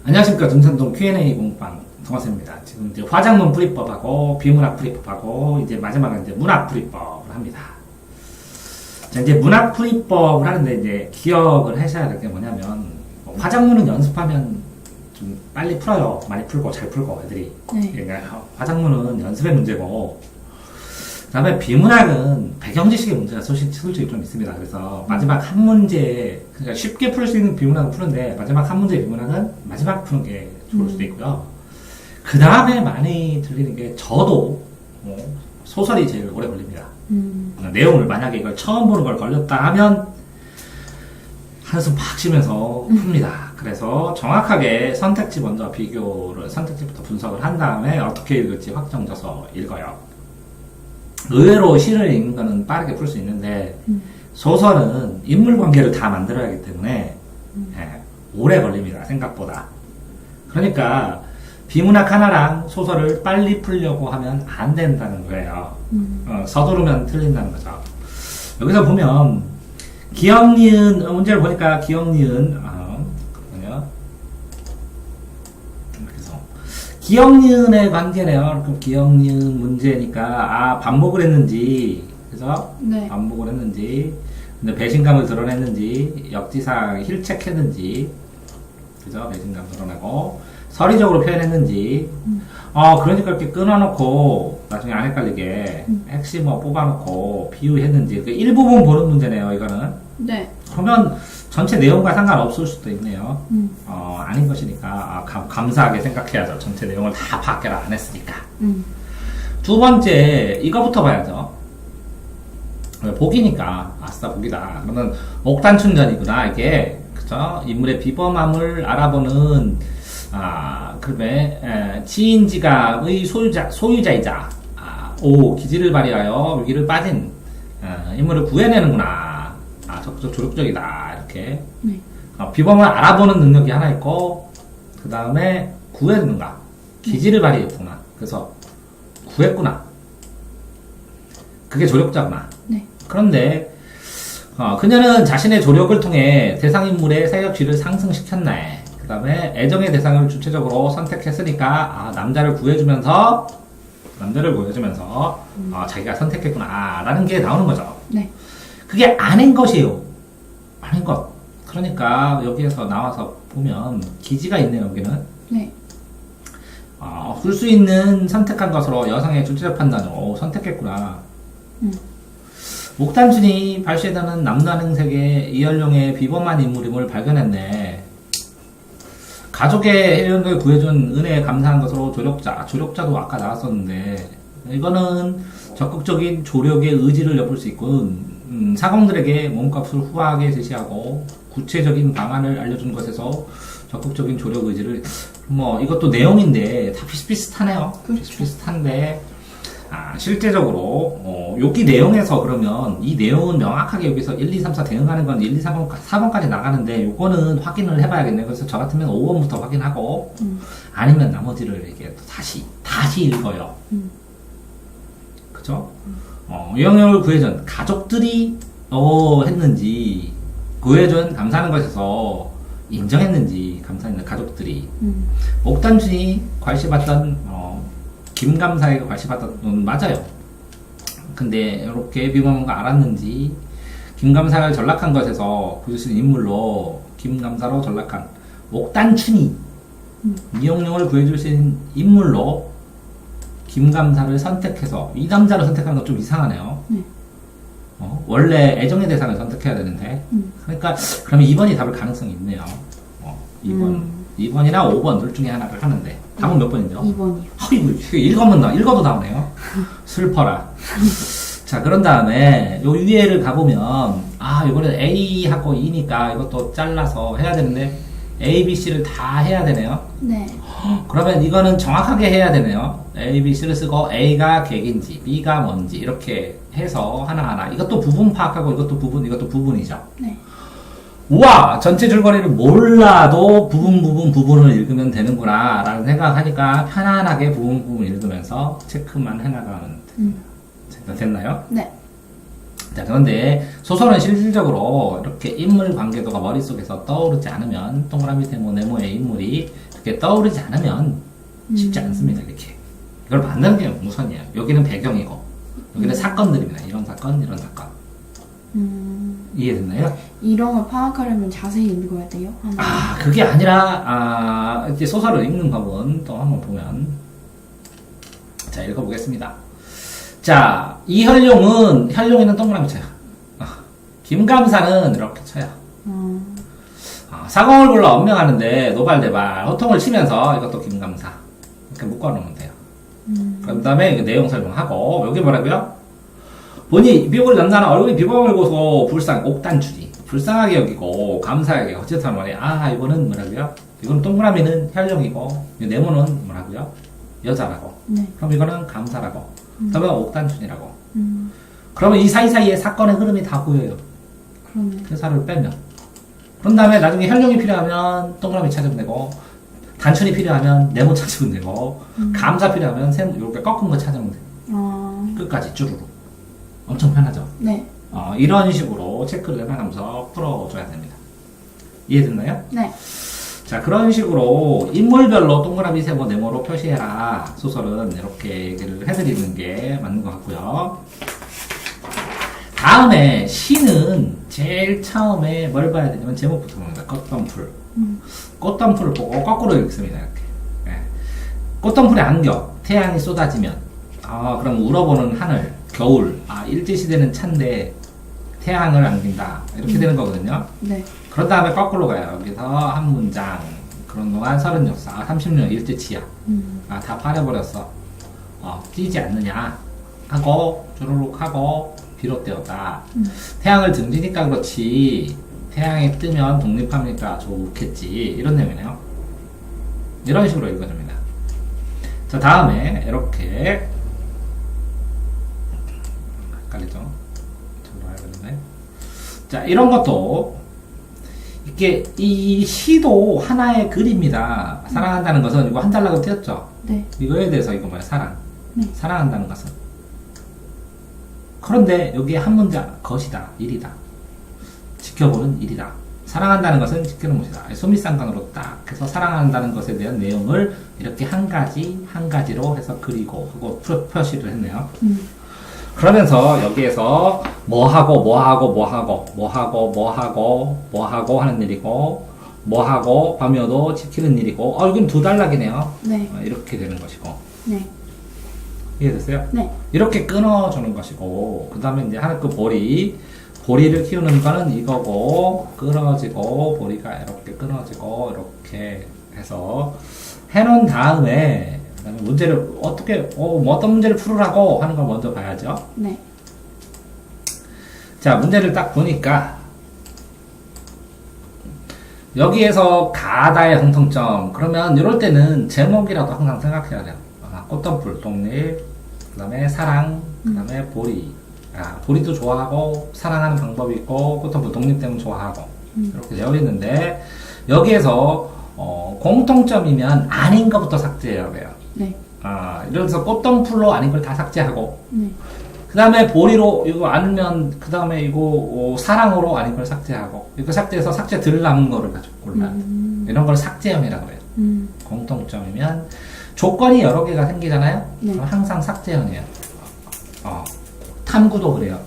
안녕하십니까. 등산동 Q&A 공방 동화쌤입니다. 지금 이제 화작문 풀이법하고 비문학 풀이법하고 이제 마지막은 이제 문학 풀이법을 합니다. 자, 이제 문학 풀이법을 하는데 이제 기억을 하셔야 될 게 뭐냐면 화작문은 연습하면 좀 빨리 풀어요. 많이 풀고 잘 풀고 애들이. 네. 그러니까 화작문은 연습의 문제고 그 다음에 비문학은 배경지식의 문제가 솔직히 좀 있습니다. 그래서 마지막 한 문제, 그러니까 쉽게 풀 수 있는 비문학은 푸는데 마지막 한 문제의 비문학은 마지막 푸는 게 좋을 수도 있고요. 그 다음에 많이 들리는 게 저도 소설이 제일 오래 걸립니다. 내용을 만약에 이걸 처음 보는 걸 걸렸다 하면 한숨 팍 쉬면서 풉니다. 그래서 정확하게 선택지 먼저 비교를, 선택지부터 분석을 한 다음에 어떻게 읽을지 확정져서 읽어요. 의외로 시를 읽는 거는 빠르게 풀 수 있는데 소설은 인물 관계를 다 만들어야 하기 때문에 오래 걸립니다. 생각보다. 그러니까 비문학 하나랑 소설을 빨리 풀려고 하면 안 된다는 거예요. 서두르면 틀린다는 거죠. 여기서 보면 기역, 니은 문제를 보니까 기역, 니은 기역, 니은의 관계네요. 그럼 기역, 니은 문제니까 반복을 했는지, 그죠? 네. 반복을 했는지, 근데 배신감을 드러냈는지, 역지사항 힐책했는지, 그죠? 배신감 드러내고 서리적으로 표현했는지. 그러니까 이렇게 끊어놓고 나중에 안 헷갈리게 핵심 뽑아놓고 비유했는지 그 일부분 보는 문제네요. 이거는. 네. 그러면 전체 내용과 상관없을 수도 있네요. 아닌 것이니까 감사하게 생각해야죠. 전체 내용을 다 파악해라 안 했으니까. 두 번째 이거부터 봐야죠. 복이니까 아싸 복이다. 그러면 옥단춘전이구나 이게. 그죠? 인물의 비범함을 알아보는 그러면 지인지가의 소유자이자 기질을 발휘하여 위기를 빠진 인물을 구해내는구나. 적극적 조력적이다 이렇게. 네. 비범을 알아보는 능력이 하나 있고 그 다음에 구해내는가 기질을 발휘했구나. 그래서 구했구나. 그게 조력자구나. 네. 그런데 그녀는 자신의 조력을 통해 대상인물의 사역지를 상승시켰네. 그 다음에 애정의 대상을 주체적으로 선택했으니까 남자를 구해주면서 자기가 선택했구나 라는 게 나오는 거죠. 네. 그게 아닌 것이에요. 아닌 것. 그러니까 여기에서 나와서 보면 기지가 있네요. 여기는. 네. 볼 수 있는 선택한 것으로 여성의 주체적 판단으로 선택했구나. 목단춘이 발시해다는 남나능색의 이연룡의 비범한 인물임을 발견했네. 가족의 혜련을 구해준 은혜에 감사한 것으로 조력자도 아까 나왔었는데 이거는 적극적인 조력의 의지를 엿볼 수 있고 사공들에게 몸값을 후하게 제시하고 구체적인 방안을 알려준 것에서 적극적인 조력 의지를 이것도 내용인데 다 비슷비슷하네요. 그렇죠. 비슷비슷한데 실제적으로 여기 내용에서 그러면 이 내용은 명확하게 여기서 1, 2, 3, 4 대응하는 건 1, 2, 3, 4번까지 나가는데 요거는 확인을 해봐야겠네요. 그래서 저 같으면 5번부터 확인하고 아니면 나머지를 이렇게 또 다시 읽어요. 그죠? 이영역을 구해준 가족들이 했는지 구해준 감사하는 것에서 인정했는지 감사했는 가족들이 옥단춘이 괄시받던 김감사에게 괄시받던 건 맞아요. 근데 이렇게 비범한 거 알았는지 김감사를 전락한 것에서 보여주신 인물로 김감사로 전락한 옥단춘이 이영룡을 구해주신 인물로 김감사를 선택해서 이 남자를 선택하는 건 좀 이상하네요. 네. 원래 애정의 대상을 선택해야 되는데 그러니까 그러면 2번이 답을 가능성이 있네요. 2번이나 5번 둘 중에 하나를 하는데 답은 몇 번이죠? 2번이요. 이거 읽어도 나오네요. 슬퍼라. 자, 그런 다음에 요 위에를 가보면 이번에 A하고 E니까 이것도 잘라서 해야 되는데 A, B, C를 다 해야 되네요. 네. 그러면 이거는 정확하게 해야 되네요. A, B, C를 쓰고 A가 객인지 B가 뭔지 이렇게 해서 하나하나 이것도 부분 파악하고 이것도 부분이죠. 네. 우와! 전체 줄거리를 몰라도 부분을 읽으면 되는구나 라는 생각하니까 편안하게 부분 읽으면서 체크만 해나가면 됩니다. 됐나요? 네. 자, 그런데 소설은 실질적으로 이렇게 인물 관계도가 머릿속에서 떠오르지 않으면 동그라미 네모의 인물이 이렇게 떠오르지 않으면 쉽지 않습니다. 이렇게 이걸 만드는 게 우선이에요. 여기는 배경이고 여기는 사건들입니다. 이런 사건, 이런 사건. 이해됐나요? 이런 걸 파악하려면 자세히 읽어야 돼요? 아, 그게 아니라, 이제 소설을 읽는 법은 또 한번 보면. 자, 읽어보겠습니다. 자, 혈룡이는 동그라미 쳐요. 김감사는 이렇게 쳐요. 사공을 불러 언명하는데, 노발대발, 호통을 치면서 이것도 김감사. 이렇게 묶어놓으면 돼요. 그 다음에 내용 설명하고, 여기 뭐라고요? 본이 비옥을 남나라 얼굴이 비범을고서 옥단추리. 불쌍하게 여기고, 감사하게, 어쨌든 말이야. 이거는 뭐라고요? 이거는 동그라미는 혈룡이고, 네모는 뭐라고요? 여자라고. 네. 그럼 이거는 감사라고. 그 다음에 옥단춘이라고. 그러면 이 사이사이에 사건의 흐름이 다 보여요. 그러네. 회사를 빼면. 그런 다음에 나중에 혈룡이 필요하면 동그라미 찾으면 되고, 단춘이 필요하면 네모 찾으면 되고, 감사 필요하면 이렇게 꺾은 거 찾으면 돼요. 끝까지 쭈루루. 엄청 편하죠? 네. 이런 식으로 체크를 해나가면서 풀어줘야 됩니다. 이해됐나요? 네. 자, 그런 식으로 인물별로 동그라미, 세모, 네모로 표시해라. 소설은 이렇게 얘기를 해드리는 게 맞는 것 같고요. 다음에 시는 제일 처음에 뭘 봐야 되냐면 제목부터 봅니다. 꽃덤풀. 꽃덤풀을 보고 거꾸로 읽습니다. 이렇게. 네. 꽃덤풀의 안겨. 태양이 쏟아지면. 그럼 울어보는 하늘. 겨울. 일제시대는 찬데 태양을 안긴다. 이렇게 되는 거거든요. 네. 그런 다음에 거꾸로 가요. 여기서 한 문장. 그런 동안 36사, 30년 일제치야. 다 팔아버렸어. 뛰지 않느냐. 하고, 주르륵 하고, 비롯되었다. 태양을 등지니까 그렇지. 태양이 뜨면 독립하니까 좋겠지. 이런 내용이네요. 이런 식으로 읽어줍니다. 자, 다음에, 이렇게. 헷갈리죠? 자, 이런 것도, 이게, 이 시도 하나의 글입니다. 사랑한다는 것은 이거 한 달라고 띄었죠? 네. 이거에 대해서 이거 뭐야? 사랑. 네. 사랑한다는 것은. 그런데 여기에 한 문장, 것이다, 일이다. 지켜보는 일이다. 사랑한다는 것은 지키는 것이다. 소미상관으로 딱 해서 사랑한다는 것에 대한 내용을 이렇게 한 가지로 해서 그리고 하고 표시를 했네요. 그러면서 여기에서 뭐하고 하는 일이고 뭐하고 밤여도 지키는 일이고 이건 두 단락이네요. 네. 이렇게 되는 것이고. 네. 이해됐어요? 네. 이렇게 끊어주는 것이고 그 다음에 이제 하늘 그 보리를 키우는 거는 이거고 끊어지고 보리가 이렇게 끊어지고 이렇게 해서 해놓은 다음에 그 다음에 문제를 어떤 문제를 풀으라고 하는 걸 먼저 봐야죠. 네. 자, 문제를 딱 보니까 여기에서 가다의 공통점 그러면 이럴 때는 제목이라도 항상 생각해야 돼요. 꽃덤풀, 독립, 그 다음에 사랑, 그 다음에 보리. 보리도 좋아하고 사랑하는 방법이 있고 꽃덤풀 독립되면 좋아하고 이렇게 되어 있는데 여기에서 공통점이면 아닌 것부터 삭제해야 돼요. 네. 이래서 꽃덤풀로 아닌 걸 다 삭제하고 네. 그 다음에 보리로 이거 아니면 그 다음에 이거 사랑으로 아닌 걸 삭제하고 이거 삭제해서 삭제 덜 남은 거를 가지고 골라야 돼. 이런 걸 삭제형이라고 해요. 공통점이면 조건이 여러 개가 생기잖아요. 네. 그럼 항상 삭제형이에요. 탐구도 그래요.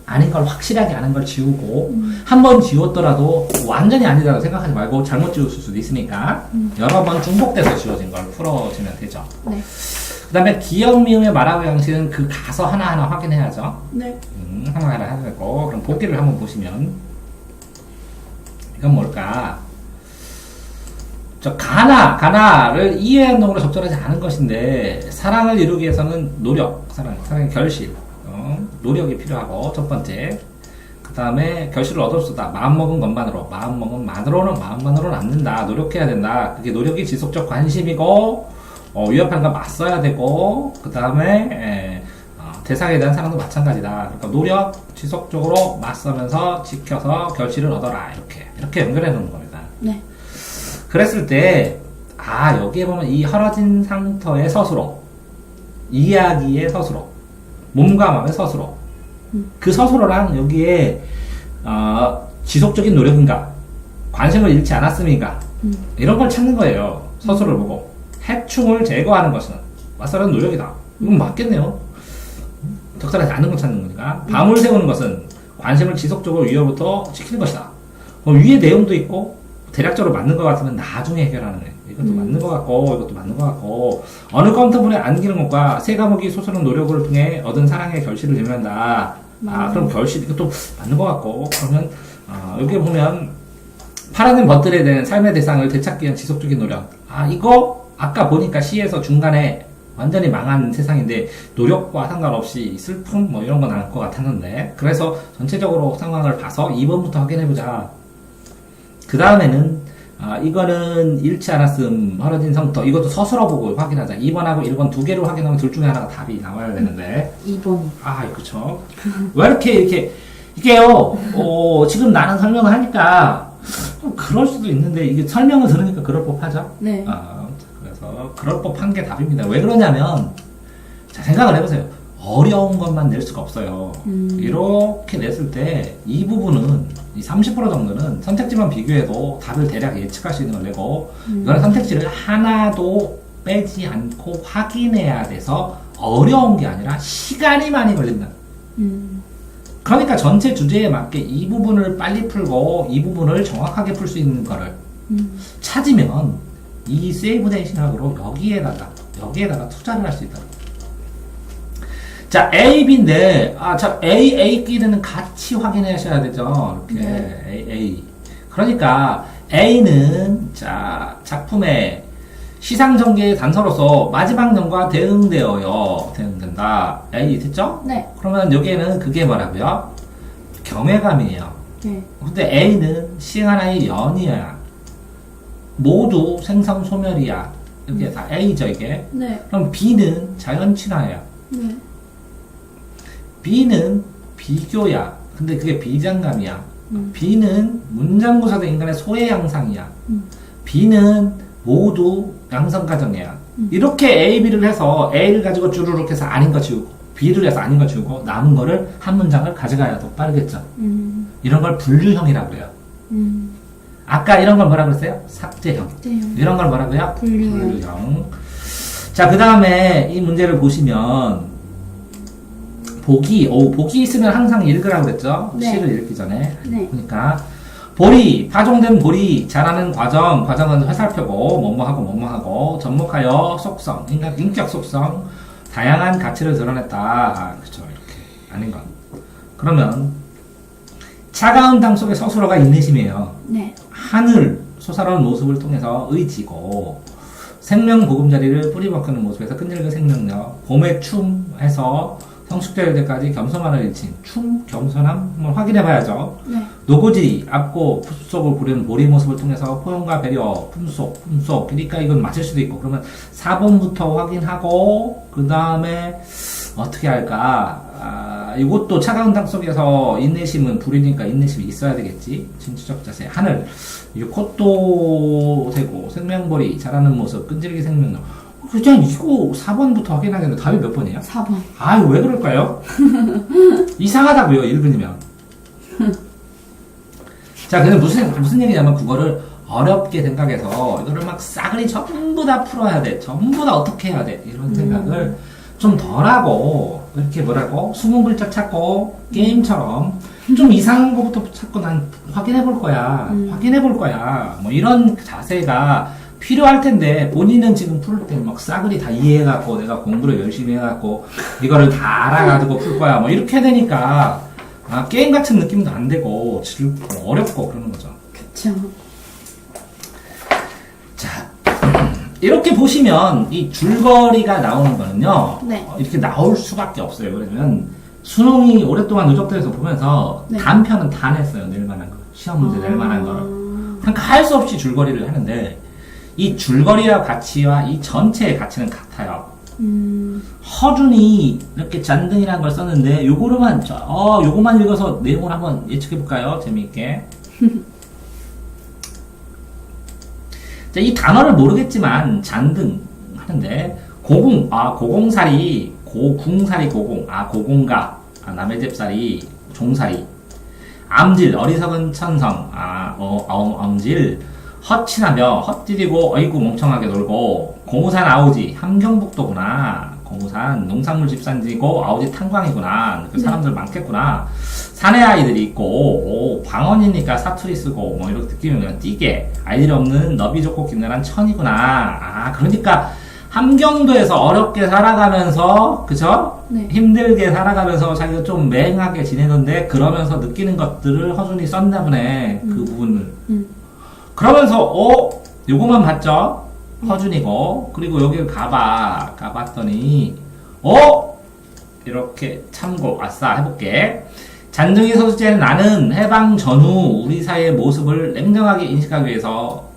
아닌 걸 확실하게 아는 걸 지우고 한 번 지웠더라도 완전히 아니다라고 생각하지 말고 잘못 지웠을 수도 있으니까 여러 번 중복돼서 지워진 걸 풀어주면 되죠. 네. 그 다음에 기역, 미음의 말하고 양식은 그 가서 하나하나 확인해야죠. 네. 하나하나 해야 되고 그럼 보기를 한번 보시면 이건 뭘까? 가나를 이해한동으로 적절하지 않은 것인데 사랑을 이루기 위해서는 노력, 사랑의 결실, 노력이 필요하고 첫 번째. 그 다음에 결실을 얻을 수 있다. 마음먹은 것만으로, 마음만으로는 안 된다. 노력해야 된다. 그게 노력이 지속적 관심이고 위협하는 걸 맞서야 되고 그 다음에 대상에 대한 사랑도 마찬가지다. 그러니까 노력, 지속적으로 맞서면서 지켜서 결실을 얻어라. 이렇게 연결해 놓는 겁니다. 네. 그랬을 때, 여기에 보면 이 헐어진 상터의 서술어, 이야기의 서술어, 몸과 마음의 서술어, 그 서술어랑 여기에, 지속적인 노력인가, 관심을 잃지 않았음인가, 이런 걸 찾는 거예요. 서술을 보고 해충을 제거하는 것은 맞서는 노력이다. 이건 맞겠네요. 적절하지 않은 걸 찾는 거니까. 밤을 세우는 것은 관심을 지속적으로 위협부터 지키는 것이다. 위에 내용도 있고 대략적으로 맞는 것 같으면 나중에 해결하는 거예요. 이것도 맞는 것 같고 이것도 맞는 것 같고 어느 컴퓨터본에 안기는 것과 세 과목이 소설은 노력을 통해 얻은 사랑의 결실을 의미한다. 그럼 결실 이것도 맞는 것 같고 그러면 여기 보면 파라딘 벗들에 대한 삶의 대상을 되찾기 위한 지속적인 노력. 이거 아까 보니까 시에서 중간에 완전히 망한 세상인데 노력과 상관없이 슬픔 뭐 이런 건 나올 것 같았는데 그래서 전체적으로 상황을 봐서 2번부터 확인해보자. 그 다음에는 이거는 잃지 않았음 허러진 성터 이것도 서술어 보고 확인하자. 2번하고 1번 두 개로 확인하면 둘 중에 하나가 답이 나와야 되는데 2번. 그쵸. 왜 이렇게 이게요 지금 나는 설명을 하니까 그럴 수도 있는데 이게 설명을 들으니까 그럴 법하죠. 네. 그래서 그럴 법한 게 답입니다. 왜 그러냐면 자 생각을 해보세요. 어려운 것만 낼 수가 없어요. 이렇게 냈을 때 이 부분은 이 30% 정도는 선택지만 비교해도 답을 대략 예측할 수 있는 걸 내고 이거는 선택지를 하나도 빼지 않고 확인해야 돼서 어려운 게 아니라 시간이 많이 걸린다. 그러니까 전체 주제에 맞게 이 부분을 빨리 풀고 이 부분을 정확하게 풀 수 있는 거를 찾으면 이 세이브 된 시나리오로 여기에다가 투자를 할 수 있다. 자, A, B인데, A끼리는 같이 확인하셔야 되죠. 이렇게, 네. A. 그러니까, A는, 작품의 시상전개의 단서로서 마지막 년과 대응된다. A, 됐죠? 네. 그러면 여기에는 그게 뭐라고요? 경외감이에요. 네. 근데 A는 시행 하나의 연이야. 모두 생성 소멸이야. 이게 다 A죠, 이게. 네. 그럼 B는 자연 친화야. 네. B는 비교야. 근데 그게 비장감이야. B는 문장구사 대 인간의 소외 양상이야. B는 모두 양성가정이야. 이렇게 A, B를 해서 A를 가지고 주르륵 해서 아닌 거 지우고 B를 해서 아닌 거 지우고 남은 거를 한 문장을 가져가야 더 빠르겠죠. 이런 걸 분류형이라고 해요. 아까 이런 걸 뭐라고 그랬어요? 삭제형. 이런 걸 뭐라고요? 분류형. 자, 그 다음에 이 문제를 보시면 복이 있으면 항상 읽으라고 그랬죠? 네. 시를 읽기 전에. 네. 그러니까 파종된 보리 자라는 과정은 회살표고 뭐뭐하고 접목하여 속성, 인격 속성, 다양한 가치를 드러냈다. 그쵸, 이렇게 아닌 건. 그러면 차가운 땅 속의 서술어가 인내심이에요. 네. 하늘 솟아오르는 모습을 통해서 의지고 생명 보금자리를 뿌리박히는 모습에서 끈질긴 생명력, 봄의 춤에서 성숙될 때까지 겸손함을 일친 겸손함 한번 확인해 봐야죠. 네. 노고지리, 앞고, 풋속을 부리는 보리 모습을 통해서 포용과 배려, 품속. 그러니까 이건 맞을 수도 있고, 그러면 4번부터 확인하고, 그 다음에 어떻게 할까? 이것도 차가운 땅 속에서 인내심은 불이니까 인내심이 있어야 되겠지. 진취적 자세. 하늘, 이 콧도 되고, 생명보리, 자라는 모습, 끈질기 생명력. 그냥 이거 4번부터 확인하겠는데 답이 몇 번이에요? 4번. 왜 그럴까요? 이상하다고요, 읽으면. 자, 근데 무슨 얘기냐면 그거를 어렵게 생각해서 이거를 막 싸그리 전부 다 풀어야 돼. 전부 다 어떻게 해야 돼. 이런 생각을 좀 덜 하고, 이렇게 20글자 찾고, 게임처럼 좀 이상한 거부터 찾고 난 확인해 볼 거야. 뭐 이런 자세가 필요할 텐데 본인은 지금 풀 때 막 싸그리 다 이해해갖고 내가 공부를 열심히 해갖고 이거를 다 알아가지고 풀 거야 뭐 이렇게 되니까 게임 같은 느낌도 안 되고 어렵고 그러는 거죠. 그쵸. 자, 이렇게 보시면 이 줄거리가 나오는 거는요. 네. 이렇게 나올 수밖에 없어요. 그러면 수능이 오랫동안 누적돼서 보면서 네. 단편은 다 냈어요. 낼 만한 거. 시험 문제 낼 만한 거를. 그러니까 할 수 없이 줄거리를 하는데 이 줄거리와 가치와 이 전체의 가치는 같아요. 허준이 이렇게 잔등이라는 걸 썼는데 요거만 읽어서 내용을 한번 예측해 볼까요? 재미있게. 자, 이 단어를 모르겠지만 잔등 하는데 고궁살이 고궁가 남의 집살이 종살이 암질 어리석은 천성 엄질 헛친하며 헛디디고 어이구 멍청하게 놀고 고무산 아오지 함경북도구나. 고무산 농산물 집산지고 아오지 탄광이구나. 그 사람들 많겠구나. 사내 아이들이 있고 오, 방언이니까 사투리 쓰고 뭐 이렇게 느끼면 그냥 띠게 아이들이 없는 너비 좋고 김나란 천이구나. 아 그러니까 함경도에서 어렵게 살아가면서 그죠? 네. 힘들게 살아가면서 자기가 좀 맹하게 지내는데 그러면서 느끼는 것들을 허준이 썼나 보네. 그 부분을. 그러면서 요거만 봤죠? 허준이고 그리고 여기를 가봤더니 이렇게 참고 아싸 해볼게. 잔등이 소수제는 나는 해방 전후 우리 사회의 모습을 냉정하게 인식하기 위해서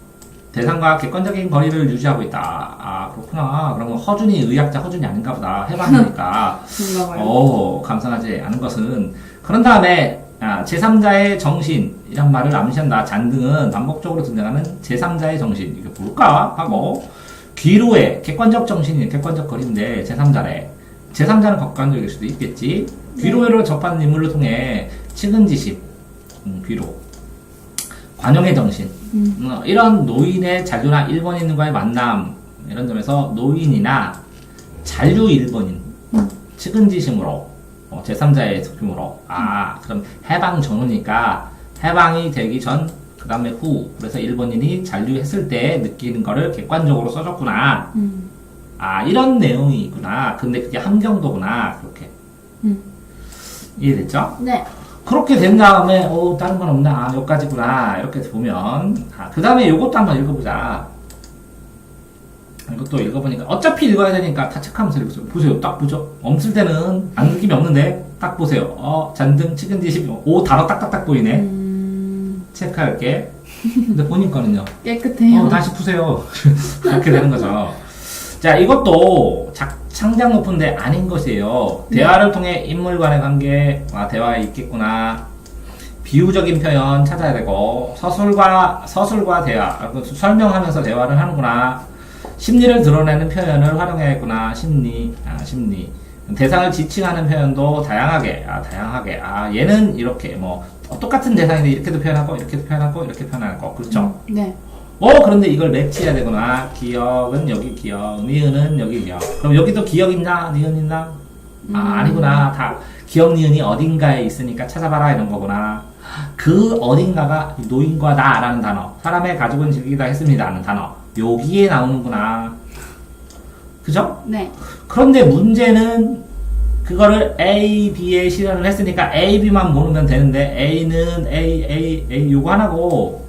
대상과 객관적인 거리를 유지하고 있다. 아 그렇구나. 그러면 허준이 의학자 허준이 아닌가 보다. 해방이니까. 그런가 봐요. 감상하지 않은 것은. 그런 다음에 제3자의 정신이란 말을 암시한다. 잔등은 반복적으로 등장하는 제3자의 정신. 이게 뭘까? 하고 귀로의 객관적 정신이 객관적 거리인데 제3자래. 제3자는 객관적일 수도 있겠지. 귀로를 접하는 인물을 통해 측은지심, 귀로. 관용의 정신. 이런 노인의 잔류나 일본인과의 만남 이런 점에서 노인이나 잔류 일본인 측은지심으로 제3자의 느낌으로 그럼 해방 전후니까 해방이 되기 전 그 다음에 후 그래서 일본인이 잔류했을 때 느끼는 거를 객관적으로 써줬구나. 이런 내용이구나. 근데 그게 함경도구나. 그렇게 이해됐죠? 네. 그렇게 된 다음에 다른 건 없나? 여기까지구나. 이렇게 보면 그 다음에 요것도 한번 읽어보자. 이것도 읽어보니까 어차피 읽어야 되니까 다 체크하면서 읽으세요. 보세요. 딱 보죠. 없을 때는 안 느낌이 없는데 딱 보세요. 잔등 측은지심 단어 딱딱딱 보이네. 체크할게. 근데 본인 거는요? 깨끗해요. 다시 푸세요. 그렇게 되는 거죠. 자, 이것도 창작 높은데 아닌 것이에요. 대화를 통해 인물 간의 관계, 대화에 있겠구나. 비유적인 표현 찾아야 되고, 서술과 대화, 설명하면서 대화를 하는구나. 심리를 드러내는 표현을 활용해야겠구나. 심리. 대상을 지칭하는 표현도 다양하게. 얘는 이렇게, 똑같은 대상인데 이렇게도 표현하고, 이렇게도 표현하고, 이렇게 표현하고. 그렇죠? 네. 그런데 이걸 매치해야 되구나. 기억은 여기 기억, 니은은 여기 기억. 그럼 여기도 기억 있나? 니은 있나? 아니구나. 다 기억, 니은이 어딘가에 있으니까 찾아봐라 이런 거구나. 그 어딘가가 노인과 나라는 단어. 사람의 가족은 즐기다 했습니다 하는 단어. 여기에 나오는구나. 그죠? 네. 그런데 문제는 그거를 A, B에 실현을 했으니까 A, B만 모르면 되는데 A는 A 요거 하나고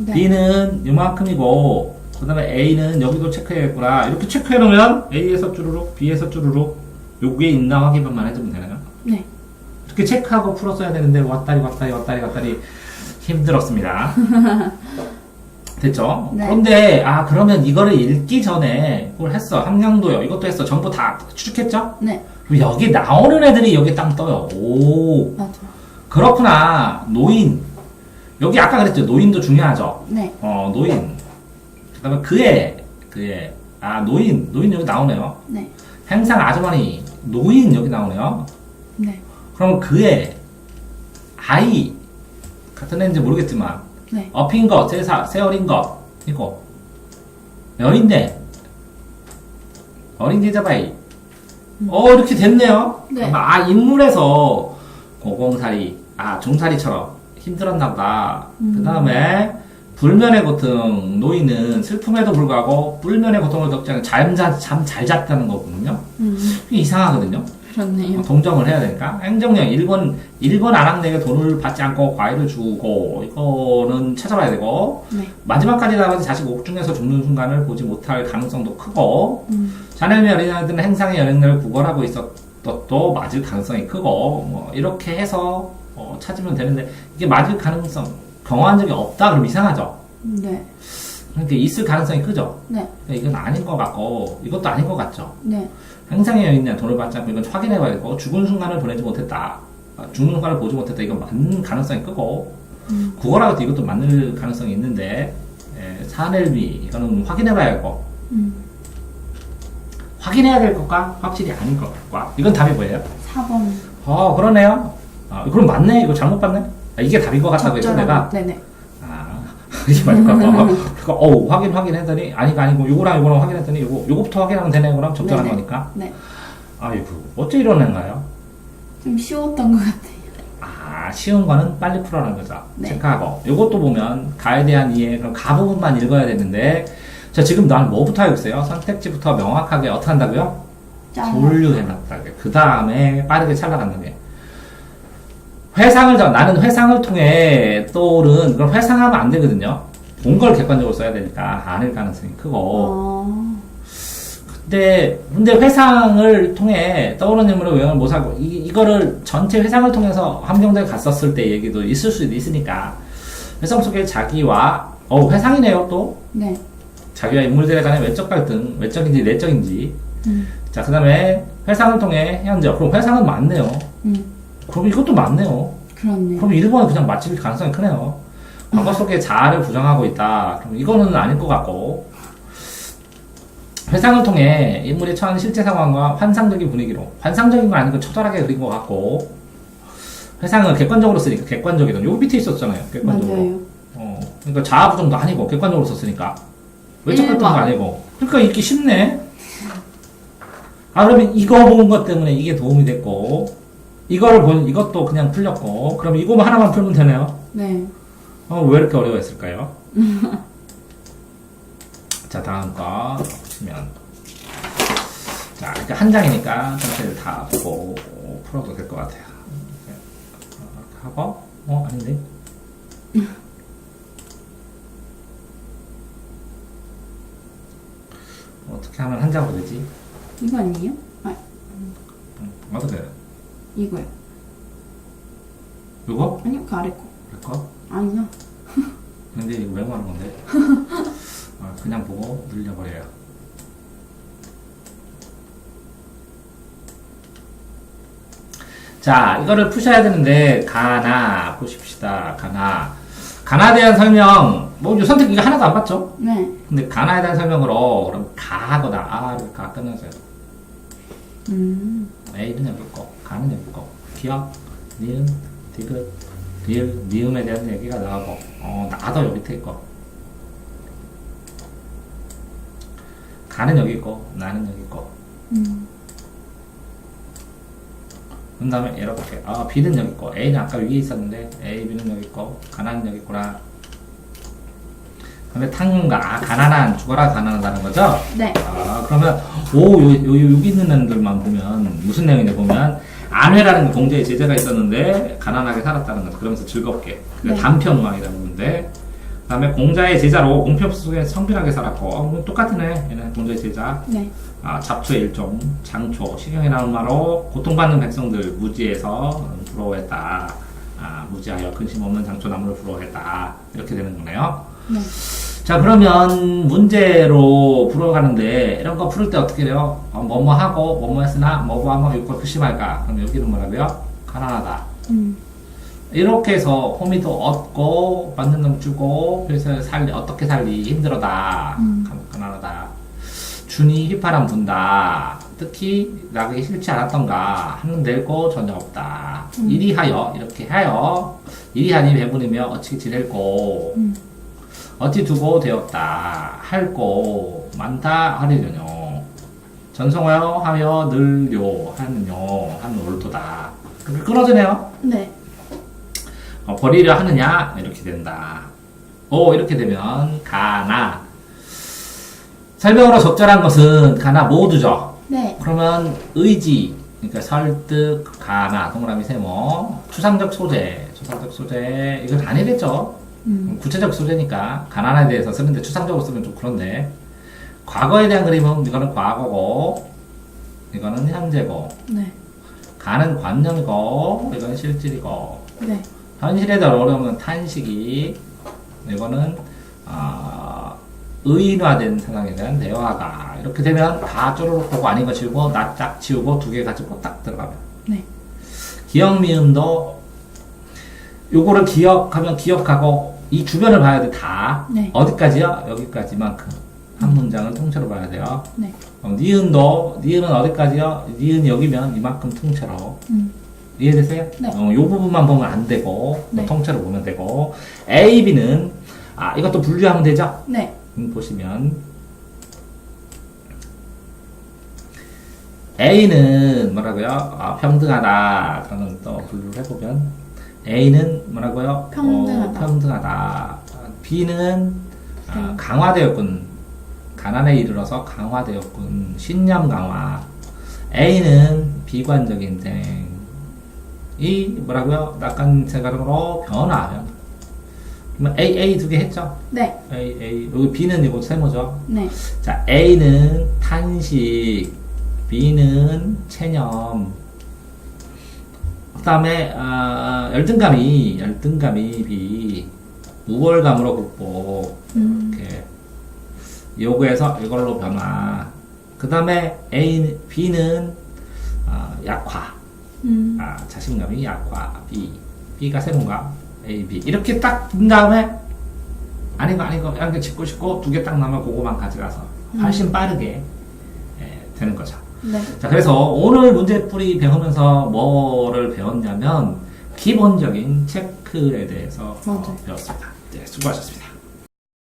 네. B는 요만큼이고 그 다음에 A는 여기도 체크해야겠구나. 이렇게 체크해놓으면 A에서 쭈루룩 B에서 쭈루룩 여기에 있나 확인만 해주면 되나요? 네. 이렇게 체크하고 풀었어야 되는데 왔다리 힘들었습니다. 됐죠? 네. 그런데 그러면 이거를 읽기 전에 그걸 했어. 함경도요. 이것도 했어. 전부 다 추측했죠? 네. 그럼 여기 나오는 애들이 여기 딱 떠요. 맞아. 그렇구나. 노인. 여기 아까 그랬죠. 노인도 중요하죠. 네. 노인. 그 다음에 그의. 노인 여기 나오네요. 네. 행상 아주머니. 노인 여기 나오네요. 네. 그러면 그의 아이. 같은 애인지 모르겠지만. 네. 업힌 것, 세어린 것, 이거. 어린데. 어린 계좌바이. 이렇게 됐네요. 네. 인물에서 고공살이, 종살이처럼 힘들었나 보다. 그 다음에, 불면의 고통, 노인은 슬픔에도 불구하고, 불면의 고통을 겪지 않고 잠 잘 잤다는 거거든요. 이게 이상하거든요. 그렇네요. 동정을 해야 되니까. 행정령, 일본 아낙네에게 돈을 받지 않고 과일을 주고, 이거는 찾아봐야 되고, 네. 마지막까지 남아서 자식 옥중에서 죽는 순간을 보지 못할 가능성도 크고, 자네의 어린아이들은 행상의 연행을 구걸하고 있었도 맞을 가능성이 크고, 이렇게 해서, 찾으면 되는데, 이게 맞을 가능성, 경험한 적이 없다? 그럼 이상하죠? 네. 그러니까 있을 가능성이 크죠? 네. 그러니까 이건 아닌 것 같고, 이것도 아닌 것 같죠? 네. 행상의 여인이나 돈을 받지 않고 이건 확인해봐야 되고 죽은 순간을 보내지 못했다. 죽는 순간을 보지 못했다. 이건 맞는 가능성이 크고 국어라고 해도 이것도 맞는 가능성이 있는데 사넬비 이거는 확인해봐야 되고 확인해야 될 것과 확실히 아닌 것과 이건 답이 뭐예요? 4번. 그러네요. 그럼 맞네. 이거 잘못 봤네. 이게 답인 것 같다고 했죠 내가. 네네. 이게 맞을까? 그러니까 확인했더니 아니가 아니고 요거랑 요거랑 확인했더니 요거부터 확인하면 되네. 그럼 적절한 네네. 거니까. 네. 아이고 어째 이런 애인가요? 좀 쉬웠던 것 같아요. 쉬운 거는 빨리 풀어라는 거죠. 네. 체크하고. 요것도 보면 가에 대한 이해, 그럼 가 부분만 읽어야 되는데, 자, 지금 난 뭐부터 하고 있어요? 선택지부터 명확하게 어떻게 한다고요? 분류해놨다게. 그 다음에 빠르게 찰나간다게. 나는 회상을 통해 떠오른, 그럼 회상하면 안 되거든요. 본 걸 객관적으로 써야 되니까 아닐 가능성이 크고. 근데 회상을 통해 떠오르는 인물의 외형을 모사하고 이거를 전체 회상을 통해서 함경도에 갔었을 때 얘기도 있을 수도 있으니까 회상 속에 자기와 회상이네요 또. 네. 자기와 인물들에 관한 외적 갈등, 외적인지 내적인지. 자, 그 다음에 회상을 통해 현재. 그럼 회상은 맞네요. 그럼 이것도 맞네요. 그렇네요. 그럼 1번은 그냥 맞힐 가능성이 크네요. 과거 속에 자아를 부정하고 있다. 그럼 이거는 아닐 것 같고. 회상을 통해 인물이 처한 실제 상황과 환상적인 분위기로, 환상적인 건 아니고 처절하게 그린 것 같고, 회상을 객관적으로 쓰니까 객관적이던 요 밑에 있었잖아요. 객관적으로. 맞아요. 그러니까 자아 부정도 아니고 객관적으로 썼으니까 외적 갈등도 아니고. 그러니까 읽기 쉽네. 그러면 이거 본 것 때문에 이게 도움이 됐고, 이것도 그냥 풀렸고, 그럼 이거만 하나만 풀면 되네요. 네. 왜 이렇게 어려워했을까요? 자, 다음 거 보시면. 자, 이렇게 한 장이니까 전체를 다 보고 풀어도 될 것 같아요. 이렇게 하고, 아닌데? 어떻게 하면 한 장으로 되지? 이거 아니에요? 어떻게 해요? 이거요. 이거? 아니요, 그 아래 거. 이거? 아니요. 근데 이거 메모하는 건데? 그냥 보고 늘려버려요. 자, 이거를 푸셔야 되는데, 가나, 보십시다. 가나에 대한 설명, 선택 이거 하나도 안 봤죠? 네. 근데 가나에 대한 설명으로, 그럼 가하거나, 이렇게 가 끝내세요. A는 여기 있고, 가는 여기 있고, 기억, 니은, 디귿, 리을, 니음에 대한 얘기가 나오고, 나도 여기 밑에 있고, 가는 여기 있고, 나는 여기 있고. 그 다음에 이렇게, B는 여기 있고, A는 아까 위에 있었는데, A, B는 여기 있고, 가난은 여기 있구나. 그 다음에 탕가, 가난한, 죽어라 가난하다는 거죠? 네. 그러면, 여기 있는 애들만 보면, 무슨 내용이냐 보면, 안회라는 공자의 제자가 있었는데, 가난하게 살았다는 거, 그러면서 즐겁게. 네. 단편왕이라는 건데, 그 다음에 공자의 제자로 공표 속에 성실하게 살았고, 똑같은 애, 얘는 공자의 제자. 네. 잡초의 일종, 장초, 시경에 나온 말로 고통받는 백성들 무지해서 부러워했다. 무지하여 근심 없는 장초 나무를 부러워했다. 이렇게 되는 거네요. 네. 자, 그러면 문제로 풀어가는데, 이런 거 풀을 때 어떻게 돼요? 뭐뭐 하고, 뭐뭐 했으나, 뭐뭐 하면 이걸 표시말까? 그럼 여기는 뭐라고요? 가난하다. 이렇게 해서 호미도 얻고, 받는 놈 주고, 그래서 어떻게 살리, 힘들어다. 가난하다. 준이 휘파람 분다. 특히 나에게 싫지 않았던가 하는 될고 전혀 없다. 이리하여 이렇게 하여 이리하니 배부르며 어찌 지낼고 어찌 두고 되었다. 할고 많다 하리려뇨. 전성하여 하여 늘려 하느뇨 하는 올도다. 그렇게 끊어지네요. 네. 버리려 하느냐 이렇게 된다. 이렇게 되면 가나. 설명으로 적절한 것은 가나 모두죠. 네. 그러면 의지, 그러니까 설득, 가나, 동그라미 세모, 추상적 소재, 이건 아니겠죠. 구체적 소재니까 가난에 대해서 쓰는데 추상적으로 쓰면 좀 그런데 과거에 대한 그림은 이거는 과거고, 이거는 현재고, 네. 가는 관념이고, 이거는 실질이고, 네. 현실에 더 어려우면 탄식이, 이거는 의인화된 상황에 대한 대화가 이렇게 되면 다 쪼르륵 보고 아닌 거 지우고 낯짝 지우고 두 개 가지고 딱 들어가면 네. 기억 미음도 요거를 기억하면 기억하고 이 주변을 봐야 돼 다. 네. 어디까지요? 여기까지만큼 한 문장을 통째로 봐야 돼요. 네. 니은은 어디까지요? 니은이 여기면 이만큼 통째로. 이해되세요? 네. 요 부분만 보면 안 되고 네. 통째로 보면 되고 A, B는 이것도 분류하면 되죠? 네. 보시면 A는 뭐라고요? 평등하다. 그러면 또 분류를 해보면 A는 뭐라고요? 평등하다. 평등하다. B는 강화되었군. 가난에 이르러서 강화되었군. 신념 강화. A는 비관적인 생. 이 뭐라고요? 낙관세가로 변화. 그러면 A 두 개 했죠? 네. A 여기 B는 이거 세모죠? 네. 자, A는 탄식, B는 체념. 그 다음에 열등감이 B, 우월감으로 극복. 이렇게 요구해서 이걸로 변화. 그 다음에 B는 약화. 자신감이 약화. B가 세모인가? A, B 이렇게 딱 든 다음에 아니고 이렇게 짚고 싶고 두 개 딱 나면 그거만 가져가서 훨씬 빠르게 되는 거죠. 네. 자, 그래서 오늘 문제풀이 배우면서 뭐를 배웠냐면 기본적인 체크에 대해서 맞아요. 배웠습니다. 네, 수고하셨습니다.